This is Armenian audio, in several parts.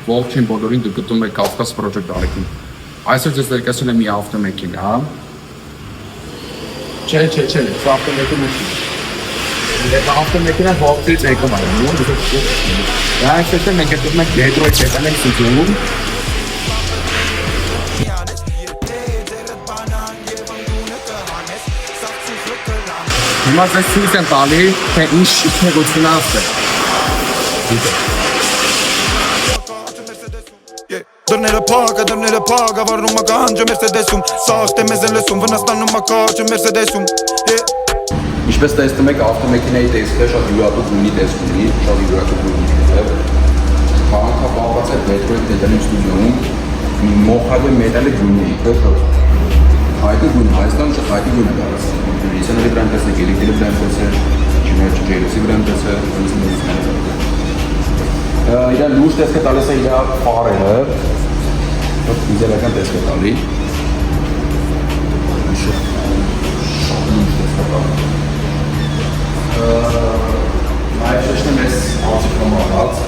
ողջին բոլորին դուք գտնում եք Կովկաս Project ալիքին։ Այսօր ձեզ ներկայացնում եմ մի ավտոմեքենա։ Չէ, սա ավտոմեքենա չի։ Այդ ավտոմեքենա ողջից եկում է, նույն դուք։ Դա այսպես մենք գտնում ենք Detroit Chevrolet Suzuki։ Հիմա ձեզ ցույց եմ տալի, թե ինչ շիքնեղություն է։ Դռները փակ, ավարում ականջը Mercedes-ում, սաղ թե մեզ են լսում, վնասնում ականջը Mercedes-ում։ Ինչպես տեսնում եք, ավտոմեքենայի տեսքը շատ յուրատուկ ունի տեսք ունի, շատ յուրատուկ ունի է։ Քաղաքապահված է Detroit Metal Studio-ում, մոխադե մետալի գույնի, հայտի գույն, Հայաստանում շատ հայտի գույն է դարձել։ Դիսեների վրա տեսեք, էլեկտրի վրա տեսեք, ջերուսի վրա տեսեք, իր լուրջ տեսքը տալիս է իր ֆարերը, իդեալական տեսք է տալի։ Շատ լուրջ տեսք է տալի։ Նաև շեշտեմ ես ացիքրոմահած,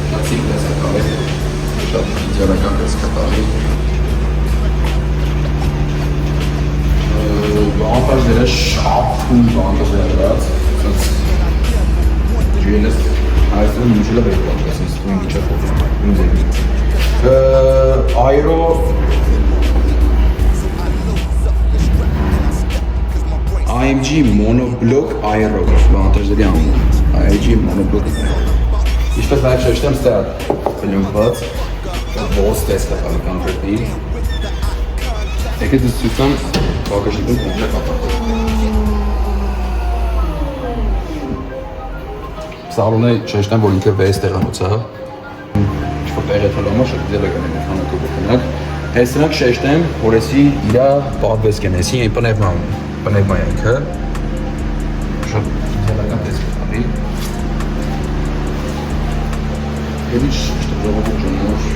շատ սիգ տեսք է տալի, շատ իդեալական տեսք է տալի։ Բանտաժները շատ թույլ բանտաժներ արած, ջելես Այսօր մինչև է պատկասը, ստույն միջա փոխում, այրո AMG Monoblock Aero, բանտաժների անուն, AMG Monoblock Ինչպես նաև շեշտեմ ստա պլյունքված, ողոս տեսք է տալի կոնկրետնի Եկեք ձեզ ցույցեմ բաղաշիկում կոմպլետ ապարտել Սալոնը շեշտեմ, որ ինքը վես տեղանոց է Ինչ-որ տեղ է թալամա, շատ դելական է մեխանակով բխնակ Հես նրանք շեշտեմ, որ եսի իրա պատվես կեն, եսի են պնևմա ինքը Շատ դելական տեսք է տալի Եվ ինչ ժողովուր ժնոր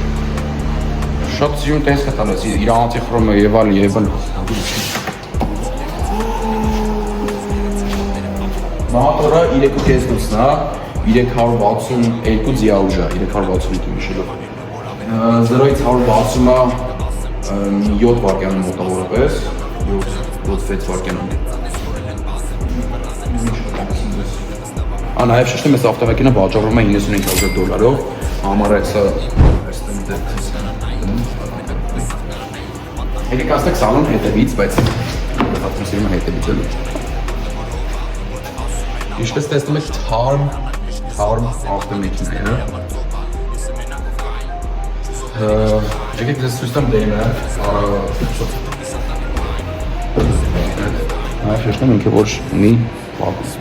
Շատ սյուն տեսք է տալես, իրա անտիխրոմը և ալ Մատորը 3 կեսնուցն է 362 ձիաուժ է, 362 միշելով 0-ից 160-ը 7 վարկյանում մոտավորապես 7-6 վարկյանում Նաև շեշտեմ ես ավտոմեքենա վաճառվում է $95,000 համարեցը Եկեք ասեք սալոն հետևից, բայց հատվում սիրում է հետևից էլու Ինչպես տեսնում եք թարմ ավտոմեքենա է Եկեք ձեզ ցույց տամ դեմը Այ շեշտում ինքը որ ունի պապուս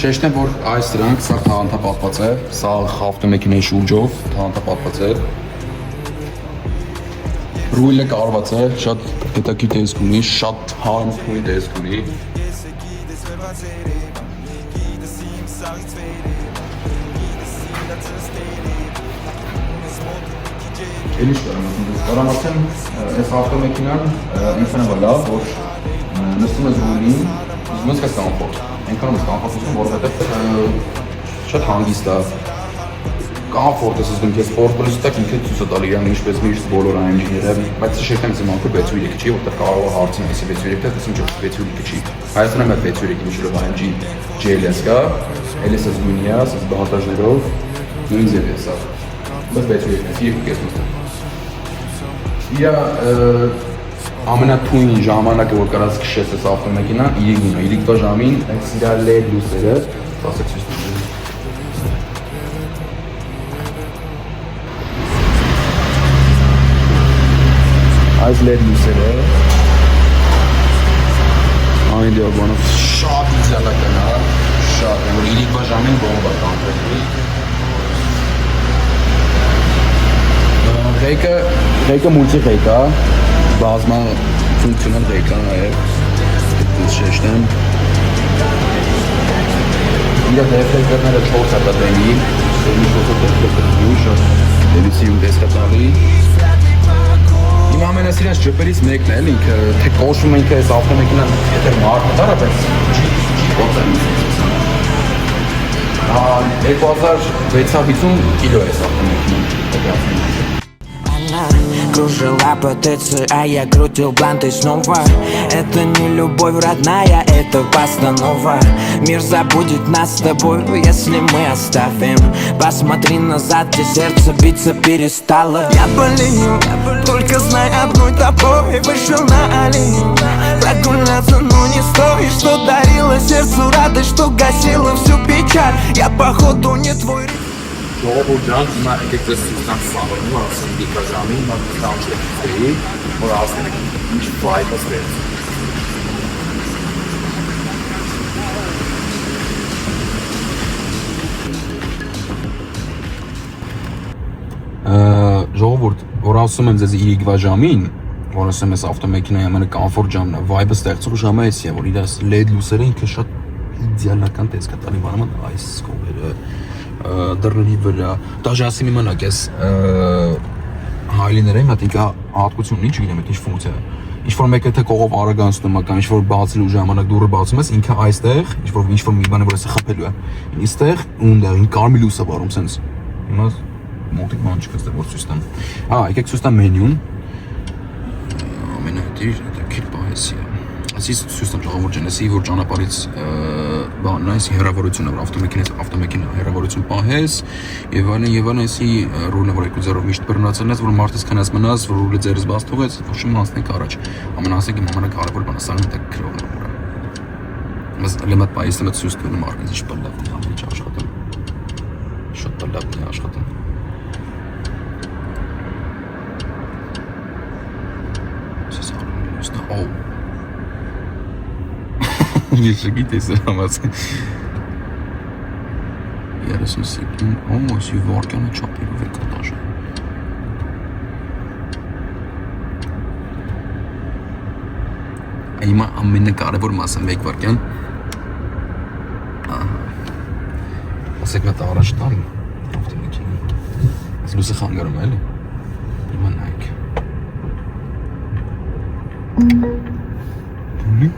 Շեշտեմ որ այս դրանք սա թաղանթապատված է Սա ավտոմեքենայի շուրջով թաղանթապատված է Ռույլը կարված է, շատ հետաքրքիր տեսք ունի, շատ թարմ թույլ տեսք ունի Էլ ինչ կարամասեմ, այս ավտոմեքենան ինքնով է լավ, որ նստում ես ռույլին, զգում ես կամֆորտ, այնքան ես կամֆորտություն, որովհետև շատ հանգիստ է Կամֆորտ ես զգում քեզ սպորտ պլյուստակ ինքը ցույց է տալի իրան ինչպես միշտ բոլոր AMG-ները, բայց շեշտեմ ես իմանում 6.3 չի, որտեղ կարող է հարցին էսի 6.3-ը, ասում չէ 6.3 չի։ Հայաստանում է 6.3 միշտով AMG GLS կա, LS զգունի է, ասես բանտաժներով, նույն ձև է սա։ Բայց 6.3-ը 2.5 Իրա ամենաթույն ժամանակը որ կարաս քշես այս ավտոմեքենան, իրիկն է, իրիկվա ժամին այս իրա LED լույսերը, ասեք ցույց տալու Այս լեդ լույսերը Այն դիագոնով շատ իդեալական է, շատ, որ իրիկվա ժամին բոմբա կոնկրետնի Ղեկը մուլտի ղեկ է, բազմա ֆունկցիոնալ ղեկ է նաև, դες շեշտեմ Իրա դեֆլեկտորները 4 է տատենի, սերմի 4 դեֆլեկտորի, շատ դելիսիում տեսք է տալի Իմ ամենասիրած ջպերից մեկն է, ինքը, թե կոշվում ինքը այս ավտոմեքենան, եթե մարդ մտար է, բայց չի կոտել 2650 կիլո է սա մեքենան։ Кружила по ТЦ, а я крутил банты снова. Это не любовь родная, это постанова. Мир забудет нас с тобой, если мы оставим. Посмотри назад, где сердце биться перестало. Я болею, только знай одной тобой. Вышел на аллею, прогуляться, но не стоит. Что дарило сердцу радость, что гасило всю печаль. Я походу не твой. Ժողովուրդ ջան, հիմա եկեք ձեզ ցույց տանք սավառնում, ասենք դիգրամին, մատուցանջի, որ ասենք ինչ վայբ է ստեղծել։ Ժողովուրդ, որ ասում եմ ձեզ իրիկվա ժամին, որ ասեմ ես ավտոմեքենայի ամենակամֆորտ ժամն է, վայբը ստեղծող ժամը էս է, որ իր LED լույսերը ինքը շատ իդեալական տեսք է տալի բանում այս կողերը դռների վրա, դաժե ասի մի մնակ ես հայլիները իմ հատ ինքա հատկություն ունի, չգիտեմ այդ ինչ ֆունկցիա է, ինչ-որ մեկը թե կողով արագանցնում է կամ ինչ-որ բացելու ժամանակ դուռը բացում ես, ինքը այստեղ, ինչ-որ մի բանը, որ ասը խփելու է, ինստեղ ունդեղ, կարմիր լույս է վարում սենց, հիմա մոտիկ բան չկա ստեղ, որ ցույց տամ, եկեք ցույց տամ մենյուն, ամենահետիր, հետաքրքիր պահեսի է, այսից ցույց տամ ժողովուրդ ջան, այսի որ ճանապարհից բանն է, այսի հեռավորությունը, որ ավտոմեքենա հեռավորություն պահես, եւ այլն, այսի ռուլը, որ 2-0 միշտ բռնացել ես, որ մարդը քնած մնաց, որ ռուլը ձերս բաց թողեց, որ շմանցնեք առաջ։ Ամենասեք իմ ամենակարևոր բանը սա է քրողը։ Բայց լեմատ պայիսը մտ ցույց տալու մարդը ինչ բլավ է ամիջ աշխատում։ Շատ բլավ է աշխատում։ Սա Ես չգիտես համաց։ Երեսուն սիկին, ասի վարկյանը չապիրով է կատաժը։ Հիմա ամենակարևոր մասը մեկ վարկյան։ Ասեք մետ առաջ տամ, ավտոմեքենի։ Ես լույսը խանգարում է, էլի։ Հիմա նայք։ Դուլի։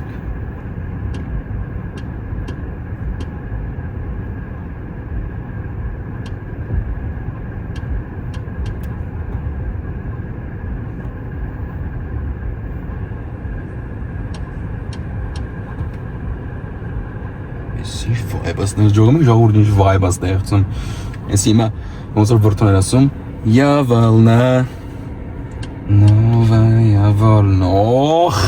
Ժողովուրդ ինչ վայբ է ստեղծում։ Ես հիմա ոնց որ վրդոներ ասում Յավալնա Նովայա վոլնոխ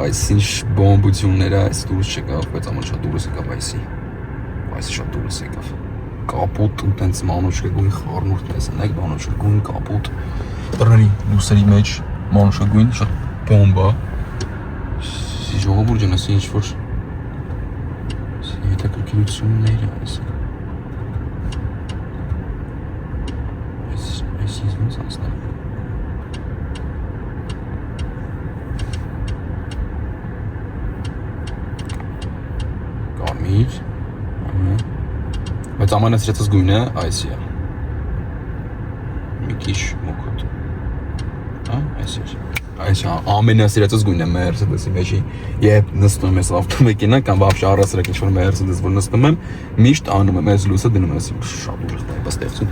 Այս ինչ բոմբություններ է, այս դուրս չեկավ, բայց ամեն շատ դուրս եկավ այսի շատ դուրս եկավ կապուտ ու տենց մանուշկագույն խառնուրդ ես նայեք մանուշկագույն կապուտ դռների լուսերի մեջ մանուշկագույն շատ բոմբա ժողովուրդ ջան ասի ինչ որ հետաքրքրություններ է այս ոնց անցնել կարմիր բայց ամենասիրածս գույնը այսի է մի քիչ մոքոտ այսի ամենասիրածս գույնը Mercedes-ի մեջի երբ նստում ես ավտոմեքենա կամ вообще առասարակ ինչ-որ Mercedes որ նստում եմ միշտ անում եմ այս լույսը դնում եմ շատ ուժեղ վայբ է ստեղծում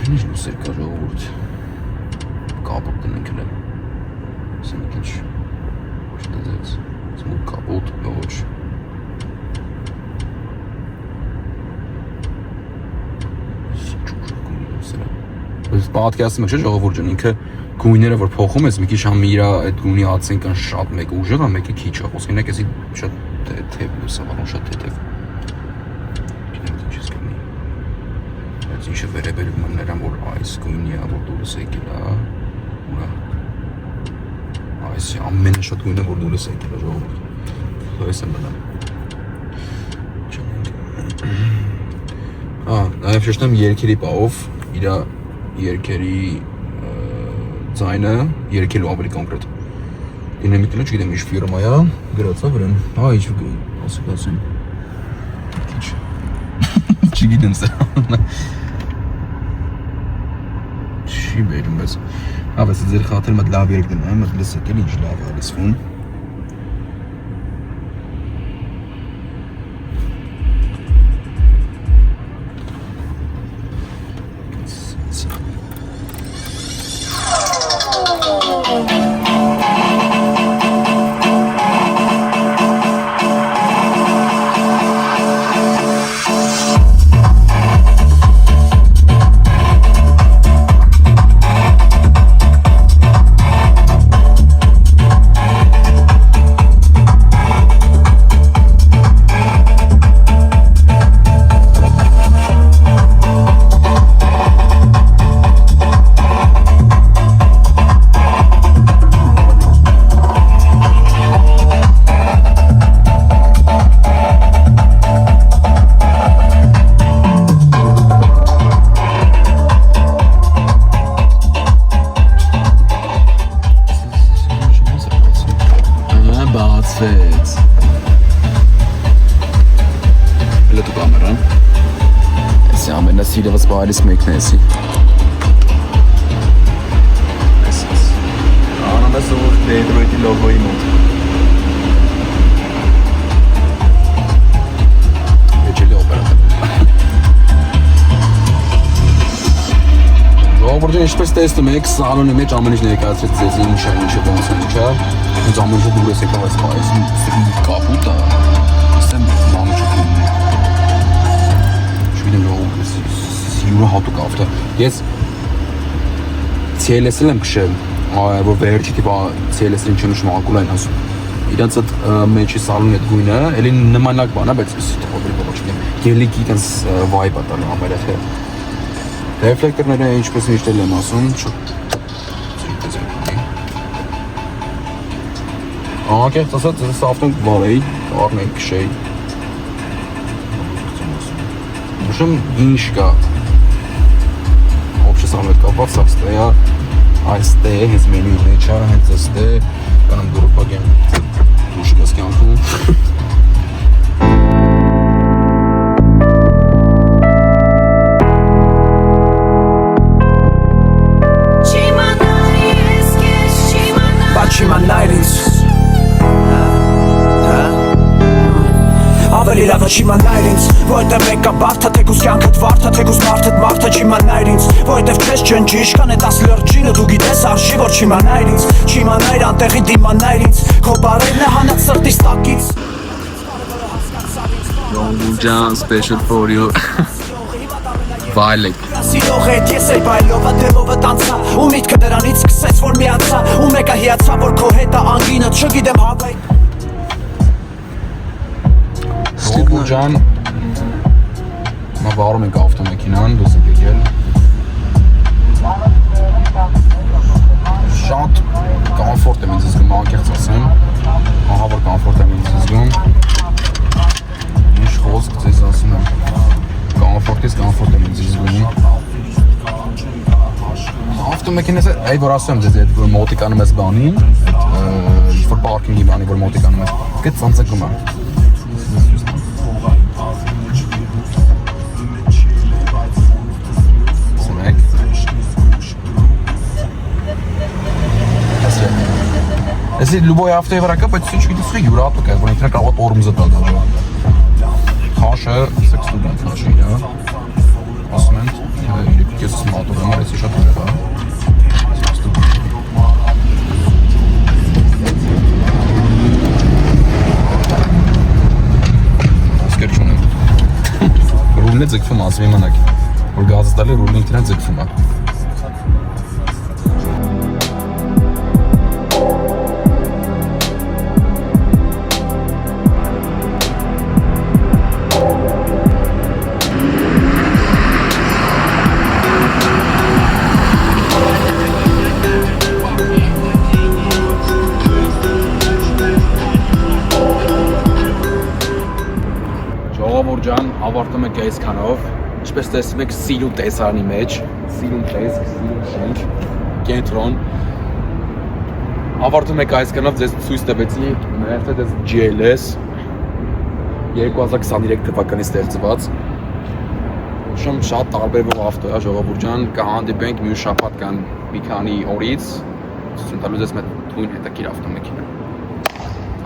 ինչ լույսեր կա ժողովուրդ կապոտ դնենք էլ ասեմ մի քիչ ոչ դեզեց սմուկ կապոտ ոչ Բայց պատկերացնում եք չէ ժողովուրդ ջան ինքը գույները որ փոխում ես մի քիչ համ իր այդ գույնի հացին կան շատ մեկը ուժեղ է մեկը քիչ է խոսքին եք էսի շատ թեթև լույսը վարում շատ թեթև չես կնի բայց ինչը վերաբերում է նրան որ այս գույնի է որ դուրս եկել է ուրա այս ամենաշատ գույնը որ դուրս եկել է ժողովուրդ այս եմ բնամ նաև շեշտեմ երկերի պահով իր երկերի ձայնը երկելու ավելի կոնկրետ դինամիկը չգիտեմ ինչ ֆիրմա է գրած է վրան ինչ ասում չգիտեմ սա չի բերում բայց բայց ձեր խաթր մտ լավ երկ դնայ մտ լսեք էլ ինչ լավ է լսվում Աշը։ Էսի ամենասիրված բայլից մեկն է էսի։ Անամես ուր Detroit-ի լոգոյի մոտ։ Եջելի օպերա։ Ժողովուրդը ինչպես տեսնում եք, սալոնի մեջ ամեն ինչ ներկայացրեց ձեզ ինչ է, ինչը ոնց է, ինչա։ Ինձ ամեն ինչը դուրս եկավ այս բայս կապուտը։ Ստեմ մամուշը դուրն է։ Չգիտեմ ժողովուրդը սիրուր հատուկ ավտը։ Ես CLS-ել եմ քշել, որ վերջի տիպա CLS-ին ինչ նշում ակուլ են ասում։ Իրանց այդ մեջի սալոնի այդ գույնը, էլի նմանակ բան է, բայց տխովրի բողոչ չգիտեմ։ Գելիկի տենց վայբ է տալի ամերը թե։ Ռեֆլեկտորները ինչպես միշտ եմ ասում, անկեղծ ասած, ես ավտոն վարեի, առնենք քշեի։ Ուշում ինչ կա։ Общий սալոն հետ կապված սա ստեյա, այստեղ հենց մենյուի մեջ է, հենց այստեղ, կանեմ դուրպագեմ դուշ գաս կյանքում։ Ավելի լավը չիմանայր ինձ, որտեղ մեկա բարդա, թեկուզ կյանքդ վարդա, թեկուզ մարդդ մարդը չիմանայր ինձ, որտեղ չես ջնջի, իշքան է 10 լրջինը, դու գիտես արժի, որ չիմանայր ինձ, չիմանայր անտեղի դիմանայր ինձ, քո բարերն է հանած սրտիս տակից։ Ջան, special for you։ Վայլեք։ Սիրող հետ ես էի բայլովը դեմովը տանցա, ու միտքը դրանից սկսեց, որ միացա, ու մեկը հիացա, որ քո հետը անգինը, չգիտեմ հավայ։ Ջան, վարում ենք ավտոմեքինան, դուս եք եկել։ Շատ կամֆորտ եմ ինձ զգում, անկեղծ ասեմ։ Ահա որ կամֆորտ եմ ինձ զգում։ Ինչ խոսք ձեզ ասում եմ։ Կամֆորտ եմ ինձ զգում։ Ավտոմեքինաս այ որ ասում եմ ձեզ, այդ որ մոտիկանում ես բանին, որ պարկինգի բանի, որ մոտիկանում ես, գտ ծանծկում եմ։ Если любой авто еврока, բայց ինչ գիտես խի յուրատուկ է, որ ինքնա կարող է տորմզը տալ դաժե։ Քաշը, սեք ստուդենտ քաշը իրա։ Ասում են, ես մատուր եմ, ես շատ ուժեղ է։ Ասկեր չունեմ։ Ռուլն է ձգվում ասում իմանակ, որ գազը տալի ռուլն ինքնա ձգվում է։ Ավարտում ենք այսքանով, ինչպես տեսնում եք սիրուն տեսարանի մեջ, սիրուն տեսք, սիրուն շենք, կենտրոն։ Ավարտում ենք այսքանով, ձեզ ցույց տվեցի Mercedes GLS 2023 թվականի ստեղծված։ Շում շատ տարբերվող ավտո է, ժողովուրդ ջան, կհանդիպենք մյուս շաբաթ կան մի քանի օրից, ցույց տալու ձեզ մեր թույն հետաքրքիր ավտոմեքենա։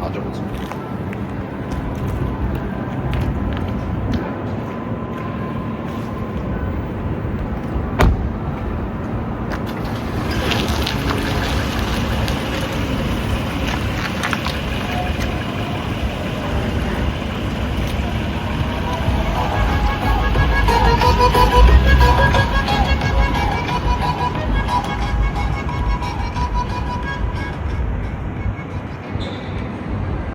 Հաջողություն։